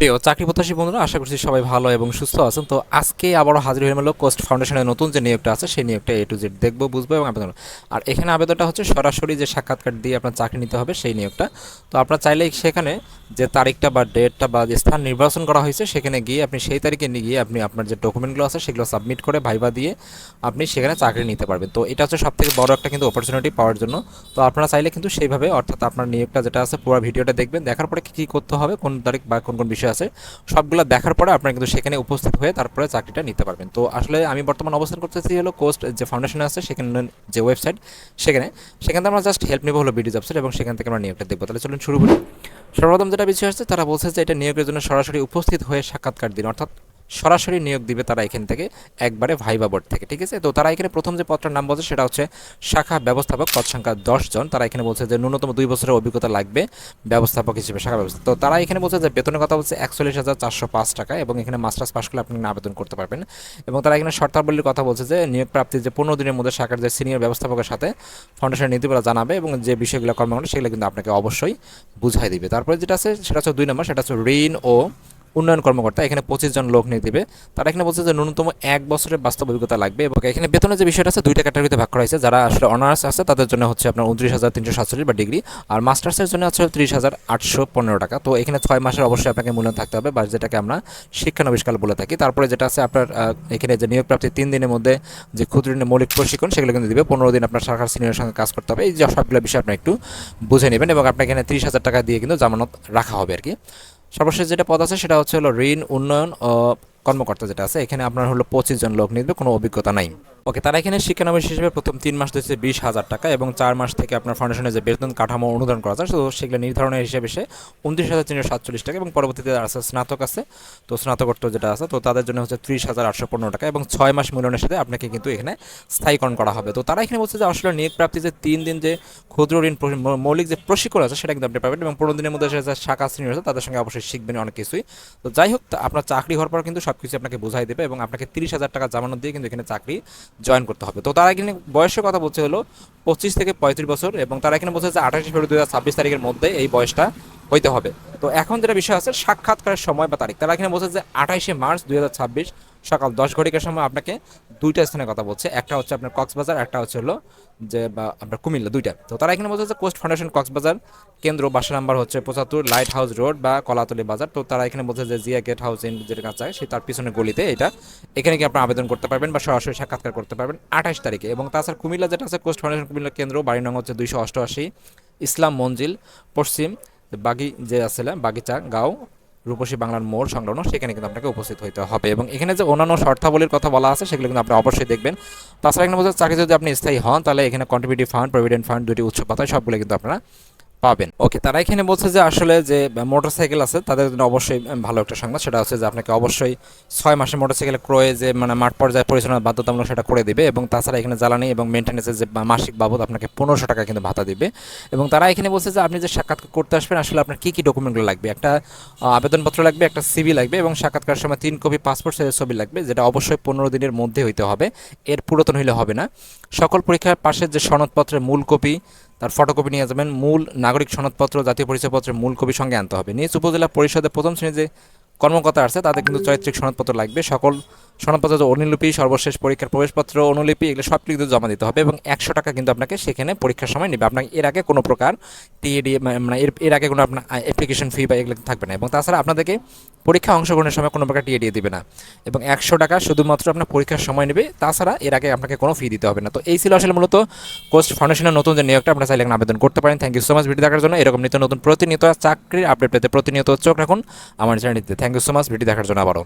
প্রিয় চাকরি প্রত্যাশী বন্ধুরা, আশা করছি সবাই ভালো এবং সুস্থ আছেন। তো আজকে আবারও হাজির হয়ে গেল কোস্ট ফাউন্ডেশনের নতুন যে নিয়োগটা আছে সেই নিয়োগটা A to Z দেখবো, বুঝবো এবং আবেদন। আর এখানে আবেদনটা হচ্ছে সরাসরি যে সাক্ষাৎকার দিয়ে আপনার চাকরি নিতে হবে সেই নিয়োগটা। তো আপনার চাইলে সেখানে যে তারিখটা বা ডেটটা বা যে স্থান নির্বাচন করা হয়েছে সেখানে গিয়ে আপনি সেই তারিখে গিয়ে আপনি আপনার যে ডকুমেন্টগুলো আছে সেগুলো সাবমিট করে ভাইবা দিয়ে আপনি সেখানে চাকরি নিতে পারবেন। তো এটা হচ্ছে সবথেকে বড় একটা কিন্তু অপরচুনিটি পাওয়ার জন্য। তো আপনারা চাইলে কিন্তু সেইভাবে, অর্থাৎ আপনার নিয়োগটা যেটা আছে পুরো ভিডিওটা দেখবেন, দেখার পরে কী করতে হবে, কোন তারিখ বা কোন কোন বিষয় আছে সবগুলো দেখার পরে আপনারা কিন্তু সেখানে উপস্থিত হয়ে তারপরে চাকরিটা নিতে পারবেন। তো আসলে আমি বর্তমান অবস্থান করতেছি হলো কোস্ট যে ফাউন্ডেশন আছে সেখানে, যে ওয়েবসাইট সেখানে থেকে আমরা জাস্ট হেল্প নেব হলো বিডি জবসের, এবং সেখান থেকে আমরা নিয়োগটা দেখবো। তাহলে চলুন শুরু করি। সর্বপ্রথম যেটা বিষয় আসছে, তারা বলছে যে এটা নিয়োগের জন্য সরাসরি উপস্থিত হয়ে সাক্ষাৎকার দিন, অর্থাৎ সরাসরি নিয়োগ দিবে তারা এখান থেকে একবারে ভাইবা বোর্ড থেকে, ঠিক আছে। তো তারা এখানে প্রথম যে পত্রের নাম বলছে সেটা হচ্ছে শাখা ব্যবস্থাপক, পদ সংখ্যা 10 জন। তারা এখানে বলছে যে ন্যূনতম 2 বছরের অভিজ্ঞতা লাগবে ব্যবস্থাপক হিসেবে শাখা ব্যবস্থা। তো তারা এখানে বলছে যে বেতনের কথা বলছে 41,405 টাকা, এবং এখানে মাস্টার্স পাস করলে আপনি আবেদন করতে পারবেন। এবং তারা এখানে শর্তাবলীর কথা বলছে যে নিয়োগ প্রাপ্তির যে 15 দিনের মধ্যে শাখার যে সিনিয়র ব্যবস্থাপকের সাথে ফাউন্ডেশনের নীতিগুলো জানাবে, এবং যে বিষয়গুলো কর্মকাণ্ড সেগুলো কিন্তু আপনাকে অবশ্যই বুঝাই দিবে। তারপরে যেটা আছে সেটা হচ্ছে 2 নম্বর, সেটা হচ্ছে ঋণ ও উন্নয়ন কর্মকর্তা। এখানে 25 জন লোক নিয়ে দিবে। তারা এখানে বলছে যে ন্যূনতম 1 বছরের বাস্তব অভিজ্ঞতা লাগবে। এবং এখানে বেতনের যে বিষয়টা আছে দুইটা ক্যাটাগরিতে ভাগ করা হয়েছে। যারা আসলে অনার্স আছে তাদের জন্য হচ্ছে আপনার 29,347 বা ডিগ্রি, আর মাস্টার্সের জন্য হচ্ছে 30,815 টাকা। তো এখানে 6 মাসের অবশ্যই আপনাকে মূল্যায়ন থাকতে হবে, বা যেটাকে আমরা শিক্ষানবিষ্কার বলে থাকি। তারপরে যেটা আছে আপনার এখানে যে নিয়োগ প্রাপ্তি 3 দিনের মধ্যে যে ক্ষুদ্র ঋণের মৌলিক প্রশিক্ষণ সেগুলো কিন্তু দিবে। 15 দিন আপনার শাখার সিনিয়রের সঙ্গে কাজ করতে হবে। এই যে সবগুলো বিষয় আপনি একটু বুঝে নেবেন, এবং আপনাকে এখানে 30,000 টাকা দিয়ে কিন্তু জামানত রাখা হবে আর কি। সর্বশেষ যেটা পদ আছে সেটা হচ্ছে হলো ঋণ উন্নয়ন কর্মকর্তা, যেটা আছে এখানে আপনার হলো 25 জন লোক নিবে, কোনো অভিজ্ঞতা নাই। ওকে, তারা এখানে শিক্ষানবিশ হিসেবে প্রথম 3 মাস দিচ্ছে 20,000 টাকা, এবং 4 মাস থেকে আপনার ফাউন্ডেশনের যে বেতন কাঠামো অনুদান করা যায় তো সেগুলো নির্ধারণের হিসেবে সে 29,347 টাকা, এবং পরবর্তীতে আছে স্নাতক আছে, তো স্নাতকোত্তর যেটা আছে তো তাদের জন্য হচ্ছে 30,815 টাকা, এবং 6 মাস মূল্যায়নের সাথে আপনাকে কিন্তু এখানে স্থায়ীকরণ করা হবে। তো তারা এখানে বলছে যে আসলে নিয়োগ প্রাপ্তি যে 3 দিন যে ক্ষুদ্র ঋণ মৌলিক যে প্রশিক্ষণ আছে সেটা কিন্তু আপনি পাবেন, এবং 15 দিনের মধ্যে শাখা সিনিয়র আছে তাদের সঙ্গে অবশ্যই শিখবেন অনেক কিছুই। তো যাই হোক, আপনার চাকরি হওয়ার পর কিন্তু সব কিছু আপনাকে বোঝাই দেবে, এবং আপনাকে 30,000 টাকা জামানত দিয়ে কিন্তু এখানে চাকরি জয়েন করতে হবে। তো তারা এখানে বয়সের কথা বলছে হলো 25 থেকে 35 বছর, এবং তারা এখানে বলছে যে 28 ফেব্রুয়ারি 2026 তারিখের মধ্যে এই বয়সটা হইতে হবে। তো এখন যেটা বিষয় আছে সাক্ষাৎকারের সময় বা তারিখ, তারা এখানে বলছে যে 28শে মার্চ 2026 সকাল 10 ঘটিকার সময় আপনাকে দুইটা স্থানের কথা বলছে, একটা হচ্ছে আপনার কক্সবাজার, একটা হচ্ছে হলো যে বা আপনার কুমিল্লা, দুইটা। তো তারা এখানে বলছে যে কোস্ট ফাউন্ডেশন কক্সবাজার কেন্দ্র, বাসা নাম্বার হচ্ছে 75 লাইট হাউস রোড বা কলাতলি বাজার। তো তারা এখানে বলছে যে জিয়া গেট হাউস ইন যেটা কাছে সে তার পিছনে গলিতে এটা, এখানে কি আপনি আবেদন করতে পারবেন বা সরাসরি সাক্ষাৎকার করতে পারবেন 28 তারিখে। এবং তাছাড়া কুমিল্লা যেটা আছে কোস্ট ফাউন্ডেশন কুমিল্লা কেন্দ্র, বাড়ি নং হচ্ছে 288 ইসলাম মঞ্জিল পশ্চিম বাগি যে আছে বাগিচা গাঁও রূপসী বাংলার মোড় সংলগ্ন, সেখানে কিন্তু আপনাকে উপস্থিত হইতে হবে। এবং এখানে যে অন্যান্য শর্তাবলীর কথা বলা আছে সেগুলো কিন্তু আপনি অবশ্যই দেখবেন। তাছাড়া এখানে বলছে চাকরি যদি আপনি স্থায়ী হন তাহলে এখানে কন্ট্রিবিউটিভ ফান্ড, প্রভিডেন্ট ফান্ড, দুটি উৎস পাতায় সবগুলো কিন্তু আপনারা পাবেন। ওকে, তারা এখানে বলছে যে আসলে যে মোটরসাইকেল আছে তাদের জন্য অবশ্যই ভালো একটা সংবাদ, সেটা হচ্ছে যে আপনাকে অবশ্যই 6 মাসে মোটরসাইকেল ক্রয়ে যে মানে মাঠ পর্যায়ে পরিচালনা বাধ্যতামূলক সেটা করে দিবে। এবং তাছাড়া এখানে জ্বালানি এবং মেনটেন্যান্সের যে মাসিক বাবদ আপনাকে 1500 টাকা কিন্তু ভাতা দিবে। এবং তারা এখানে বলছে যে আপনি যে সাক্ষাৎকার করতে আসবেন আসলে আপনার কী কী ডকুমেন্টগুলো লাগবে, একটা আবেদনপত্র লাগবে, একটা সিভি লাগবে, এবং সাক্ষাৎকারের সময় 3 কপি পাসপোর্ট সাইজের ছবি লাগবে, যেটা অবশ্যই 15 দিনের মধ্যে হইতে হবে, এর পুরাতন হইলে হবে না। সকল পরীক্ষার পাশের যে সনদপত্রের মূল কপি তার ফটোকপি নিয়ে যাবেন। মূল নাগরিক সনদপত্র, জাতীয় পরিচয়পত্রের মূল কপি সঙ্গে আনতে হবে। নিজ উপজেলা পরিষদের প্রথম শ্রেণীর যে কর্মকর্তা আছে তাদের কিন্তু চরিত্রিক সনদপত্র লাগবে। সকল সনদপত্র অনুলিপি, সর্বশেষ পরীক্ষার প্রবেশপত্র অনুলিপি, এগুলো সব কিন্তু জমা দিতে হবে, এবং 100 টাকা কিন্তু আপনাকে সেখানে পরীক্ষার সময় নেবে। আপনাকে এর আগে কোনো প্রকার টিএডি মানে এর আগে কোনো আপনার অ্যাপ্লিকেশন ফি বা এগুলো থাকবে না। এবং তাছাড়া আপনাদেরকে পরীক্ষা অংশগ্রহণের সময় কোনো প্রকার টিএডি দিবে না, এবং 100 টাকা শুধুমাত্র আপনার পরীক্ষার সময় নেবে, তাছাড়া এর আগে আপনাকে কোনো ফি দিতে হবে না। তো এই ছিল আসলে মূলত কোস্ট ফাউন্ডেশনের নতুন যে নিয়োগটা, আপনারা চাইলে আবেদন করতে পারেন। Thank you so much video দেখার জন্য। এরকম নিত্য নতুন প্রতিনিয়ত চাকরির আপডেট পেতে প্রতিনিয়ত চোখ রাখুন আমার চ্যানেলটিতে। Thank you so much video দেখার জন্য আবারও।